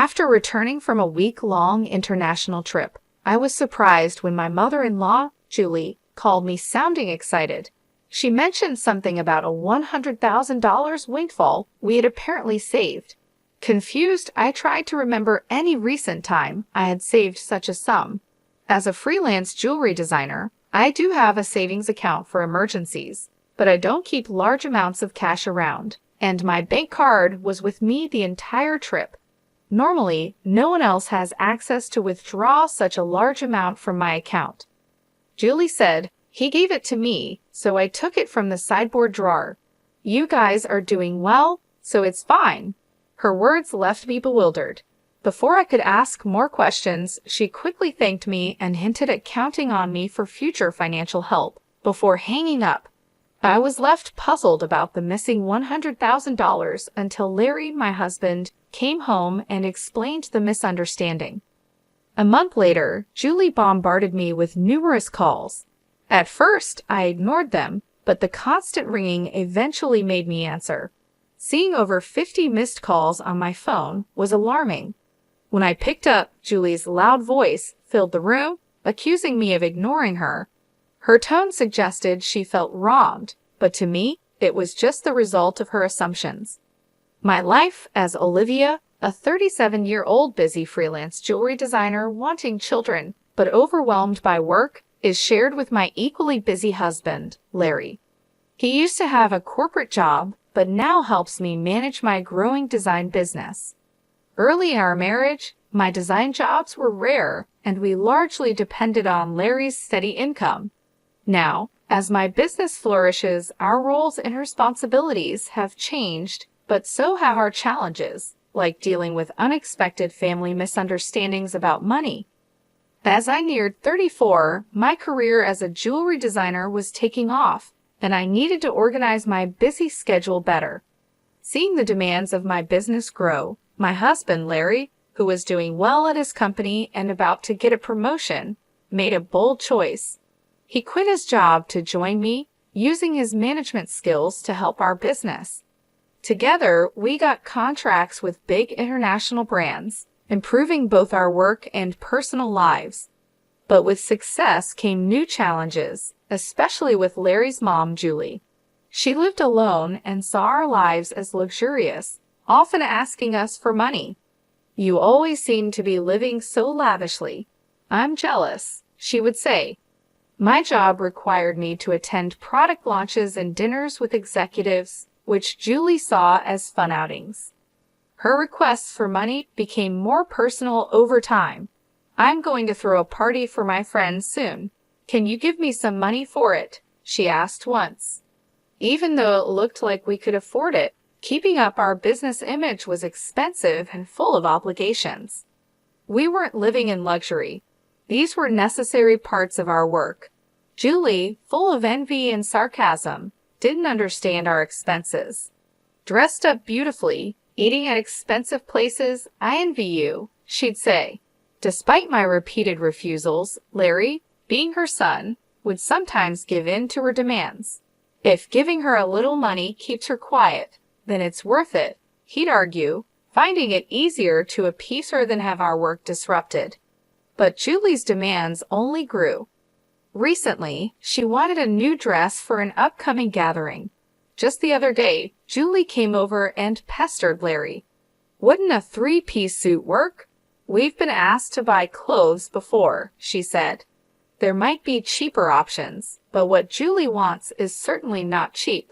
After returning from a week-long international trip, I was surprised when my mother-in-law, Julie, called me sounding excited. She mentioned something about a $100,000 windfall we had apparently saved. Confused, I tried to remember any recent time I had saved such a sum. As a freelance jewelry designer, I do have a savings account for emergencies, but I don't keep large amounts of cash around, and my bank card was with me the entire trip. Normally, no one else has access to withdraw such a large amount from my account. Julie said, "He gave it to me, so I took it from the sideboard drawer. You guys are doing well, so it's fine." Her words left me bewildered. Before I could ask more questions, she quickly thanked me and hinted at counting on me for future financial help, before hanging up. I was left puzzled about the missing $100,000 until Larry, my husband, came home and explained the misunderstanding. A month later, Julie bombarded me with numerous calls. At first, I ignored them, but the constant ringing eventually made me answer. Seeing over 50 missed calls on my phone was alarming. When I picked up, Julie's loud voice filled the room, accusing me of ignoring her. Her tone suggested she felt wronged, but to me, it was just the result of her assumptions. My life as Olivia, a 37-year-old busy freelance jewelry designer wanting children, but overwhelmed by work, is shared with my equally busy husband, Larry. He used to have a corporate job, but now helps me manage my growing design business. Early in our marriage, my design jobs were rare, and we largely depended on Larry's steady income. Now, as my business flourishes, our roles and responsibilities have changed, but so have our challenges, like dealing with unexpected family misunderstandings about money. As I neared 34, my career as a jewelry designer was taking off, and I needed to organize my busy schedule better. Seeing the demands of my business grow, my husband, Larry, who was doing well at his company and about to get a promotion, made a bold choice. He quit his job to join me, using his management skills to help our business. Together, we got contracts with big international brands, improving both our work and personal lives. But with success came new challenges, especially with Larry's mom, Julie. She lived alone and saw our lives as luxurious, often asking us for money. "You always seem to be living so lavishly. I'm jealous," she would say. My job required me to attend product launches and dinners with executives, which Julie saw as fun outings. Her requests for money became more personal over time. "I'm going to throw a party for my friends soon. Can you give me some money for it?" she asked once. Even though it looked like we could afford it, keeping up our business image was expensive and full of obligations. We weren't living in luxury. These were necessary parts of our work. Julie, full of envy and sarcasm, didn't understand our expenses. "Dressed up beautifully, eating at expensive places, I envy you," she'd say. Despite my repeated refusals, Larry, being her son, would sometimes give in to her demands. If giving her a little money keeps her quiet, then it's worth it, he'd argue, finding it easier to appease her than have our work disrupted. But Julie's demands only grew. Recently, she wanted a new dress for an upcoming gathering. Just the other day, Julie came over and pestered Larry. "Wouldn't a three-piece suit work? We've been asked to buy clothes before," she said. "There might be cheaper options, but what Julie wants is certainly not cheap."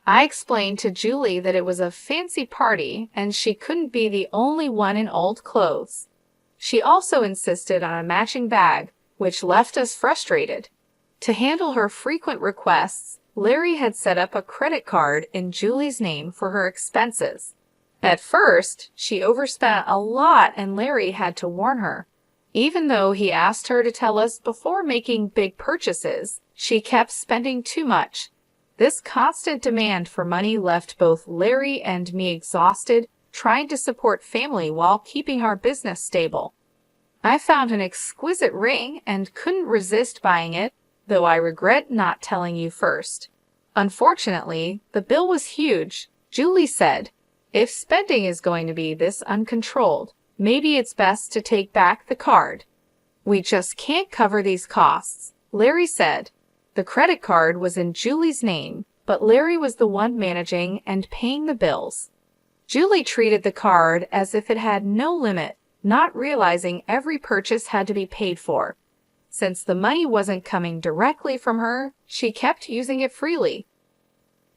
I explained to Julie that it was a fancy party and she couldn't be the only one in old clothes. She also insisted on a matching bag, which left us frustrated. To handle her frequent requests, Larry had set up a credit card in Julie's name for her expenses. At first, she overspent a lot and Larry had to warn her. Even though he asked her to tell us before making big purchases, she kept spending too much. This constant demand for money left both Larry and me exhausted, trying to support family while keeping our business stable. I found an exquisite ring and couldn't resist buying it, though I regret not telling you first. Unfortunately, the bill was huge. Julie said, "If spending is going to be this uncontrolled, Maybe it's best to take back the card. We just can't cover these costs, Larry said. The credit card was in Julie's name, but Larry was the one managing and paying the bills. Julie treated the card as if it had no limit, not realizing every purchase had to be paid for. Since the money wasn't coming directly from her, she kept using it freely.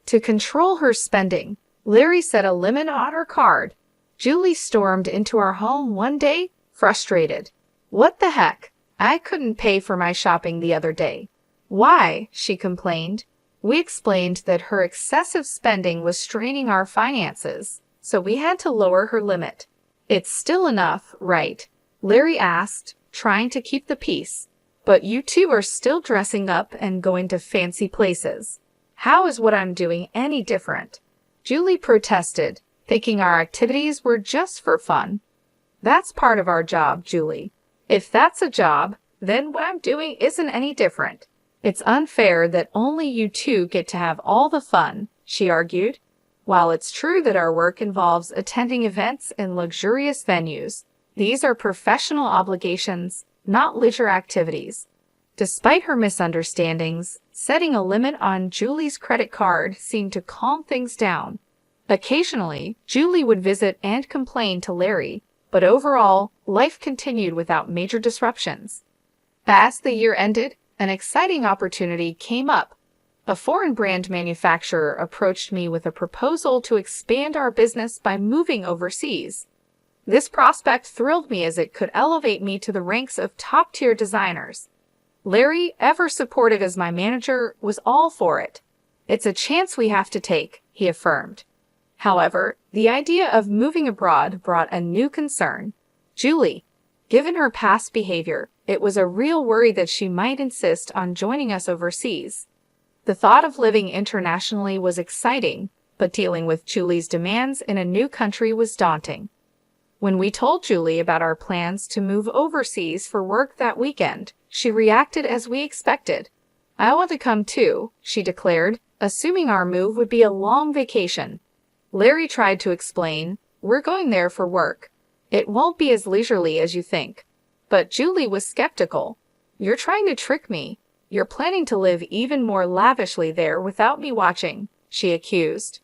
To control her spending, Larry set a limit on her card. Julie stormed into our home one day, frustrated. "What the heck? I couldn't pay for my shopping the other day." "Why?" she complained. We explained that her excessive spending was straining our finances, so we had to lower her limit. "It's still enough, right?" Larry asked, trying to keep the peace. "But you two are still dressing up and going to fancy places. How is what I'm doing any different?" Julie protested, thinking our activities were just for fun. "That's part of our job, Julie. If that's a job, then what I'm doing isn't any different. It's unfair that only you two get to have all the fun," she argued. While it's true that our work involves attending events in luxurious venues, these are professional obligations, not leisure activities. Despite her misunderstandings, setting a limit on Julie's credit card seemed to calm things down. Occasionally, Julie would visit and complain to Larry, but overall, life continued without major disruptions. As the year ended, an exciting opportunity came up. A foreign brand manufacturer approached me with a proposal to expand our business by moving overseas. This prospect thrilled me as it could elevate me to the ranks of top-tier designers. Larry, ever supportive as my manager, was all for it. "It's a chance we have to take," he affirmed. However, the idea of moving abroad brought a new concern. Julie. Given her past behavior, it was a real worry that she might insist on joining us overseas. The thought of living internationally was exciting, but dealing with Julie's demands in a new country was daunting. When we told Julie about our plans to move overseas for work that weekend, she reacted as we expected. "I want to come too," she declared, assuming our move would be a long vacation. Larry tried to explain, "We're going there for work. It won't be as leisurely as you think." But Julie was skeptical. "You're trying to trick me. You're planning to live even more lavishly there without me watching," she accused.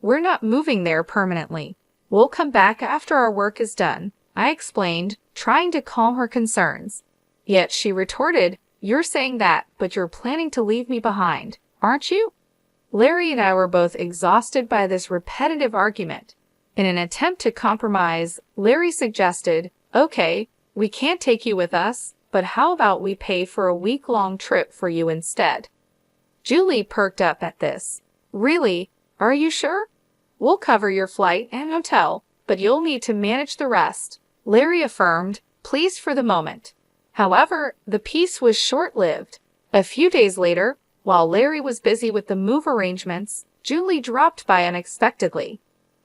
"We're not moving there permanently. We'll come back after our work is done," I explained, trying to calm her concerns. Yet she retorted, "You're saying that, but you're planning to leave me behind, aren't you?" Larry and I were both exhausted by this repetitive argument. In an attempt to compromise, Larry suggested, "Okay, we can't take you with us, but how about we pay for a week-long trip for you instead?" Julie perked up at this. "Really? Are you sure? We'll cover your flight and hotel, but you'll need to manage the rest," Larry affirmed, pleased for the moment. However, the peace was short-lived. A few days later, while Larry was busy with the move arrangements, Julie dropped by unexpectedly.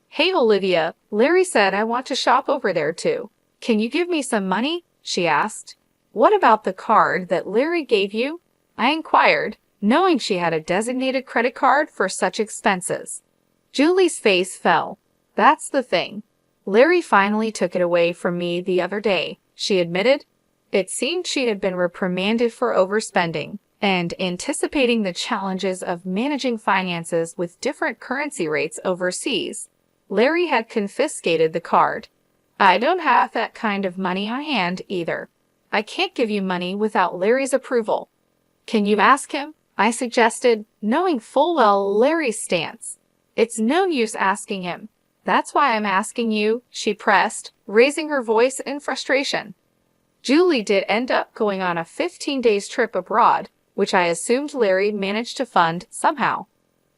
"Hey Olivia, Larry said I want to shop over there too. Can you give me some money?" she asked. "What about the card that Larry gave you?" I inquired, knowing she had a designated credit card for such expenses. Julie's face fell. "That's the thing. Larry finally took it away from me the other day," she admitted. It seemed she had been reprimanded for overspending, and anticipating the challenges of managing finances with different currency rates overseas, Larry had confiscated the card. "I don't have that kind of money on hand either. I can't give you money without Larry's approval." "Can you ask him?" I suggested, knowing full well Larry's stance. "It's no use asking him. That's why I'm asking you," she pressed, raising her voice in frustration. Julie did end up going on a 15-day trip abroad, which I assumed Larry managed to fund somehow.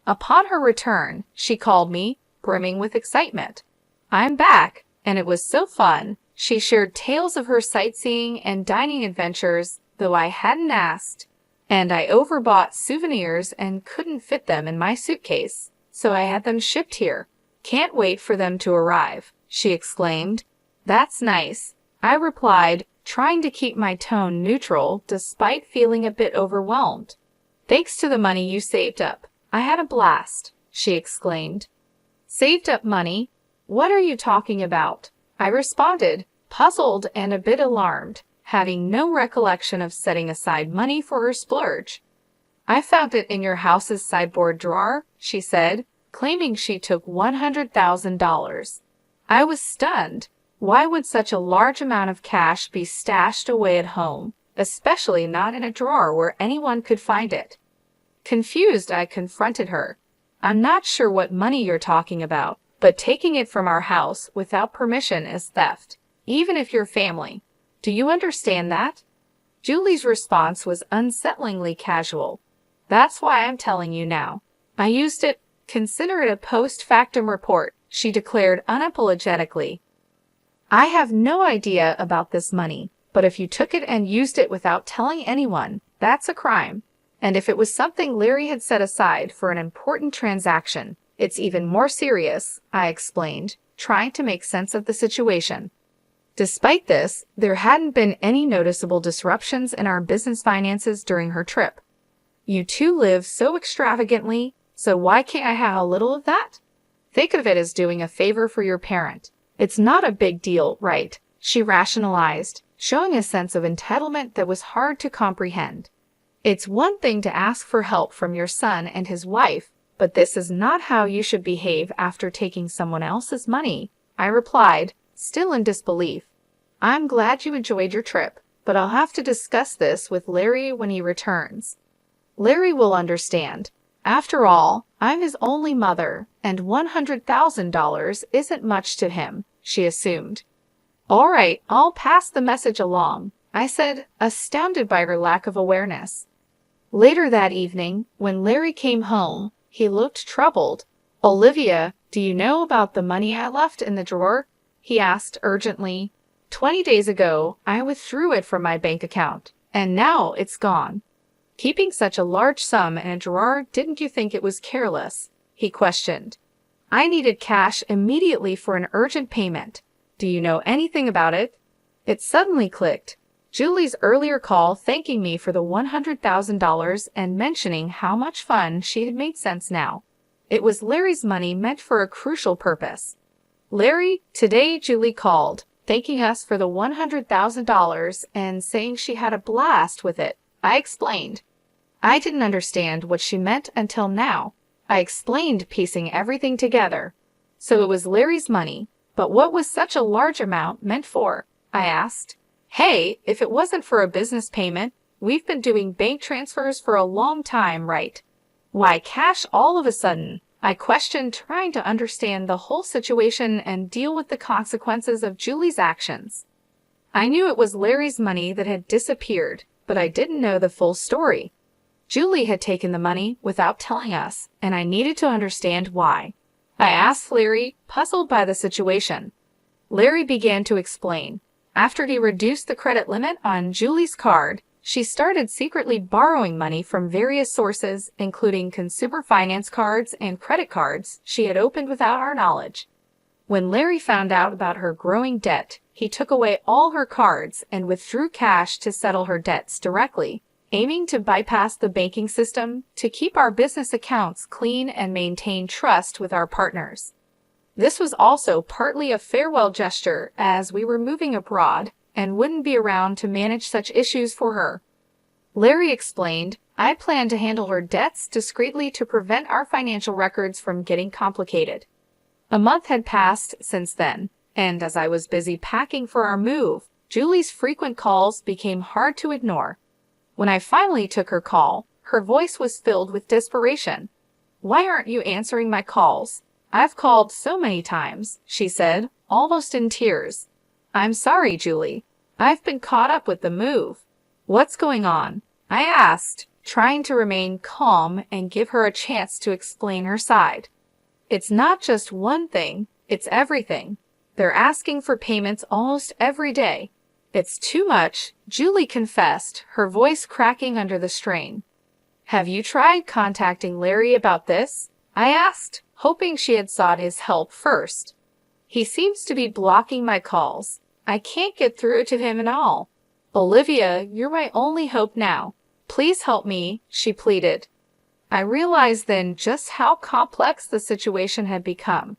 Upon her return, she called me, brimming with excitement. "I'm back, and it was so fun." She shared tales of her sightseeing and dining adventures, though I hadn't asked. "And I overbought souvenirs and couldn't fit them in my suitcase, so I had them shipped here. Can't wait for them to arrive," she exclaimed. "That's nice," I replied, trying to keep my tone neutral despite feeling a bit overwhelmed. "Thanks to the money you saved up, I had a blast," she exclaimed. "Saved up money? What are you talking about?" I responded, puzzled and a bit alarmed, having no recollection of setting aside money for her splurge. I found it in your house's sideboard drawer, she said, claiming she took $100,000. I was stunned. Why would such a large amount of cash be stashed away at home, especially not in a drawer where anyone could find it? Confused, I confronted her. I'm not sure what money you're talking about, but taking it from our house without permission is theft, even if you're family. Do you understand that? Julie's response was unsettlingly casual. That's why I'm telling you now. I used it. Consider it a post-factum report, she declared unapologetically. I have no idea about this money, but if you took it and used it without telling anyone, that's a crime. And if it was something Larry had set aside for an important transaction, it's even more serious, I explained, trying to make sense of the situation. Despite this, there hadn't been any noticeable disruptions in our business finances during her trip. You two live so extravagantly, so why can't I have a little of that? Think of it as doing a favor for your parent. It's not a big deal, right? She rationalized, showing a sense of entitlement that was hard to comprehend. It's one thing to ask for help from your son and his wife, but this is not how you should behave after taking someone else's money, I replied, still in disbelief. I'm glad you enjoyed your trip, but I'll have to discuss this with Larry when he returns. Larry will understand. After all, I'm his only mother, and $100,000 isn't much to him, she assumed. All right, I'll pass the message along, I said, astounded by her lack of awareness. Later that evening, when Larry came home, he looked troubled. Olivia, do you know about the money I left in the drawer? He asked urgently. 20 days ago, I withdrew it from my bank account, and now it's gone. Keeping such a large sum in a drawer, didn't you think it was careless? He questioned. I needed cash immediately for an urgent payment. Do you know anything about it? It suddenly clicked. Julie's earlier call thanking me for the $100,000 and mentioning how much fun she had made sense now. It was Larry's money meant for a crucial purpose. Larry, today Julie called, thanking us for the $100,000 and saying she had a blast with it, I explained. I didn't understand what she meant until now. I explained, piecing everything together. So it was Larry's money, but what was such a large amount meant for? I asked. Hey, if it wasn't for a business payment, we've been doing bank transfers for a long time, right? Why cash all of a sudden? I questioned, trying to understand the whole situation and deal with the consequences of Julie's actions. I knew it was Larry's money that had disappeared, but I didn't know the full story. Julie had taken the money without telling us, and I needed to understand why. I asked Larry, puzzled by the situation. Larry began to explain. After he reduced the credit limit on Julie's card, she started secretly borrowing money from various sources, including consumer finance cards and credit cards she had opened without our knowledge. When Larry found out about her growing debt, he took away all her cards and withdrew cash to settle her debts directly, aiming to bypass the banking system to keep our business accounts clean and maintain trust with our partners. This was also partly a farewell gesture, as we were moving abroad and wouldn't be around to manage such issues for her. Larry explained, I planned to handle her debts discreetly to prevent our financial records from getting complicated. A month had passed since then, and as I was busy packing for our move, Julie's frequent calls became hard to ignore. When I finally took her call, her voice was filled with desperation. Why aren't you answering my calls? I've called so many times, she said, almost in tears. I'm sorry, Julie. I've been caught up with the move. What's going on? I asked, trying to remain calm and give her a chance to explain her side. It's not just one thing, it's everything. They're asking for payments almost every day. It's too much, Julie confessed, her voice cracking under the strain. Have you tried contacting Larry about this? I asked, hoping she had sought his help first. He seems to be blocking my calls. I can't get through to him at all. Olivia, you're my only hope now. Please help me, she pleaded. I realized then just how complex the situation had become.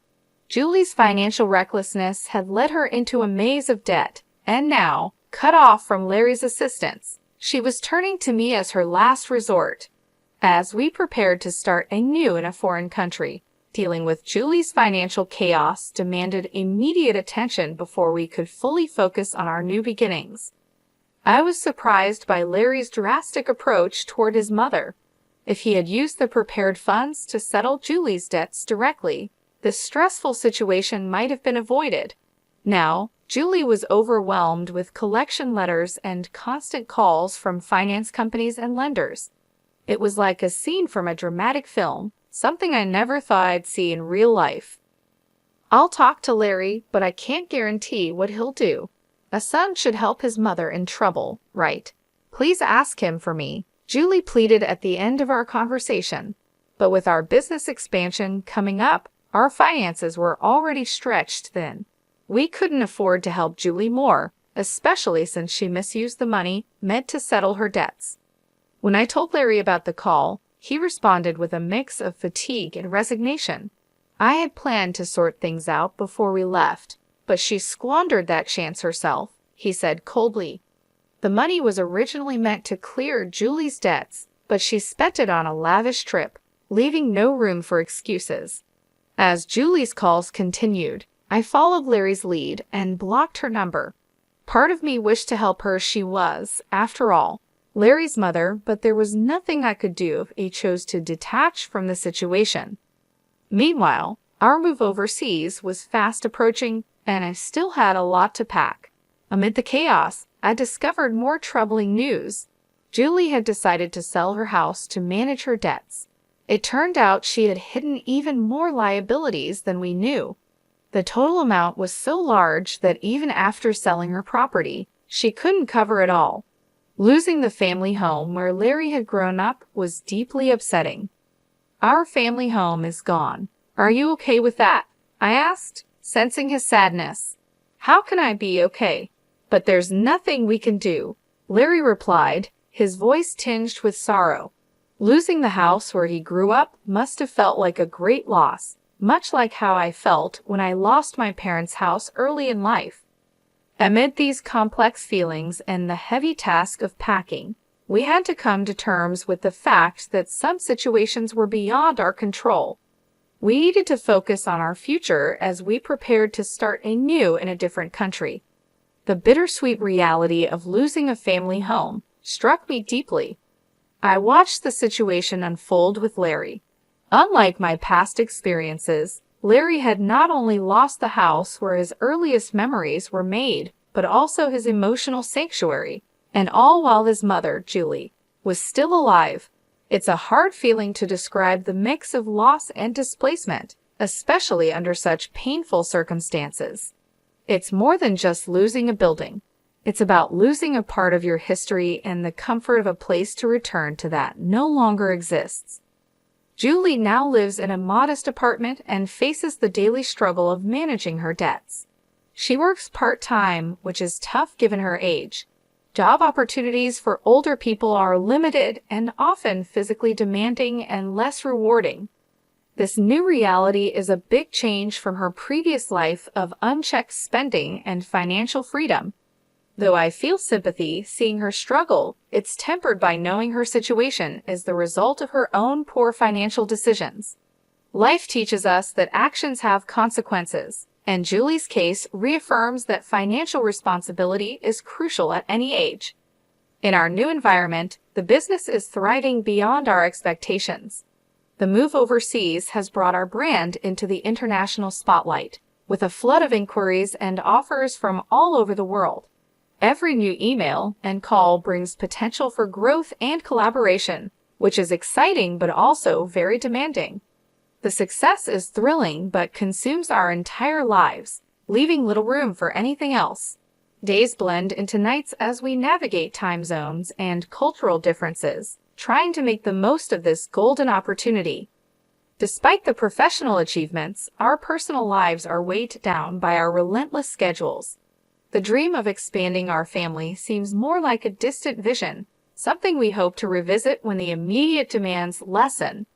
Julie's financial recklessness had led her into a maze of debt, and now, cut off from Larry's assistance, she was turning to me as her last resort. As we prepared to start anew in a foreign country, dealing with Julie's financial chaos demanded immediate attention before we could fully focus on our new beginnings. I was surprised by Larry's drastic approach toward his mother. If he had used the prepared funds to settle Julie's debts directly, this stressful situation might have been avoided. Now, Julie was overwhelmed with collection letters and constant calls from finance companies and lenders. It was like a scene from a dramatic film, something I never thought I'd see in real life. I'll talk to Larry, but I can't guarantee what he'll do. A son should help his mother in trouble, right? Please ask him for me, Julie pleaded at the end of our conversation. But with our business expansion coming up, our finances were already stretched thin. We couldn't afford to help Julie more, especially since she misused the money meant to settle her debts. When I told Larry about the call, he responded with a mix of fatigue and resignation. I had planned to sort things out before we left, but she squandered that chance herself, he said coldly. The money was originally meant to clear Julie's debts, but she spent it on a lavish trip, leaving no room for excuses. As Julie's calls continued, I followed Larry's lead and blocked her number. Part of me wished to help her. She was, after all, Larry's mother, but there was nothing I could do if he chose to detach from the situation. Meanwhile, our move overseas was fast approaching, and I still had a lot to pack. Amid the chaos, I discovered more troubling news. Julie had decided to sell her house to manage her debts. It turned out she had hidden even more liabilities than we knew. The total amount was so large that even after selling her property, she couldn't cover it all. Losing the family home where Larry had grown up was deeply upsetting. Our family home is gone. Are you okay with that? I asked, sensing his sadness. How can I be okay? But there's nothing we can do, Larry replied, his voice tinged with sorrow. Losing the house where he grew up must have felt like a great loss, much like how I felt when I lost my parents' house early in life. Amid these complex feelings and the heavy task of packing, we had to come to terms with the fact that some situations were beyond our control. We needed to focus on our future as we prepared to start anew in a different country. The bittersweet reality of losing a family home struck me deeply. I watched the situation unfold with Larry. Unlike my past experiences, Larry had not only lost the house where his earliest memories were made, but also his emotional sanctuary, and all while his mother, Julie, was still alive. It's a hard feeling to describe the mix of loss and displacement, especially under such painful circumstances. It's more than just losing a building. It's about losing a part of your history and the comfort of a place to return to that no longer exists. Julie now lives in a modest apartment and faces the daily struggle of managing her debts. She works part-time, which is tough given her age. Job opportunities for older people are limited and often physically demanding and less rewarding. This new reality is a big change from her previous life of unchecked spending and financial freedom. Though I feel sympathy seeing her struggle, it's tempered by knowing her situation is the result of her own poor financial decisions. Life teaches us that actions have consequences, and Julie's case reaffirms that financial responsibility is crucial at any age. In our new environment, the business is thriving beyond our expectations. The move overseas has brought our brand into the international spotlight, with a flood of inquiries and offers from all over the world. Every new email and call brings potential for growth and collaboration, which is exciting but also very demanding. The success is thrilling but consumes our entire lives, leaving little room for anything else. Days blend into nights as we navigate time zones and cultural differences, trying to make the most of this golden opportunity. Despite the professional achievements, our personal lives are weighed down by our relentless schedules. The dream of expanding our family seems more like a distant vision, something we hope to revisit when the immediate demands lessen.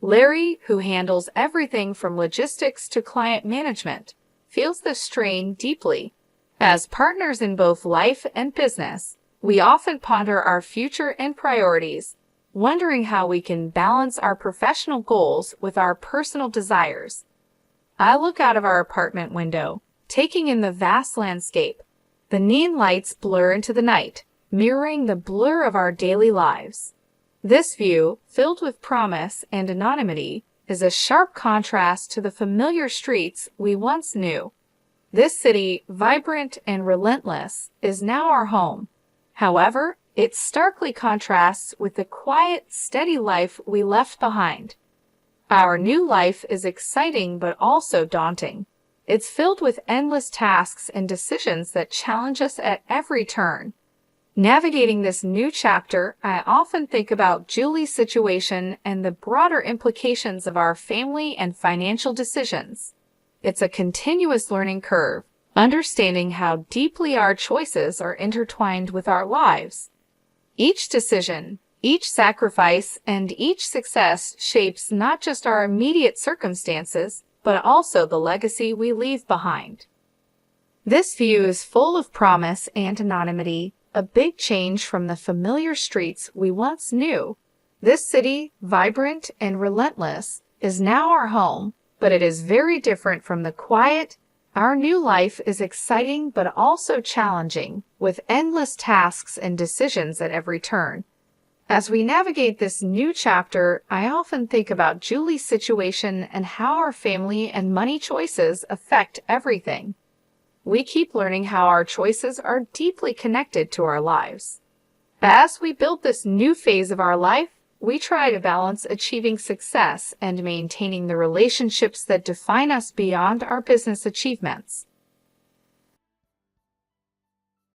Larry, who handles everything from logistics to client management, feels the strain deeply. As partners in both life and business, we often ponder our future and priorities, wondering how we can balance our professional goals with our personal desires. I look out of our apartment window, taking in the vast landscape. The neon lights blur into the night, mirroring the blur of our daily lives. This view, filled with promise and anonymity, is a sharp contrast to the familiar streets we once knew. This city, vibrant and relentless, is now our home. However, it starkly contrasts with the quiet, steady life we left behind. Our new life is exciting but also daunting. It's filled with endless tasks and decisions that challenge us at every turn. Navigating this new chapter, I often think about Julie's situation and the broader implications of our family and financial decisions. It's a continuous learning curve, understanding how deeply our choices are intertwined with our lives. Each decision, each sacrifice, and each success shapes not just our immediate circumstances, but also the legacy we leave behind. This view is full of promise and anonymity, a big change from the familiar streets we once knew. This city, vibrant and relentless, is now our home, but it is very different from the quiet. Our new life is exciting but also challenging, with endless tasks and decisions at every turn. As we navigate this new chapter, I often think about Julie's situation and how our family and money choices affect everything. We keep learning how our choices are deeply connected to our lives. As we build this new phase of our life, we try to balance achieving success and maintaining the relationships that define us beyond our business achievements.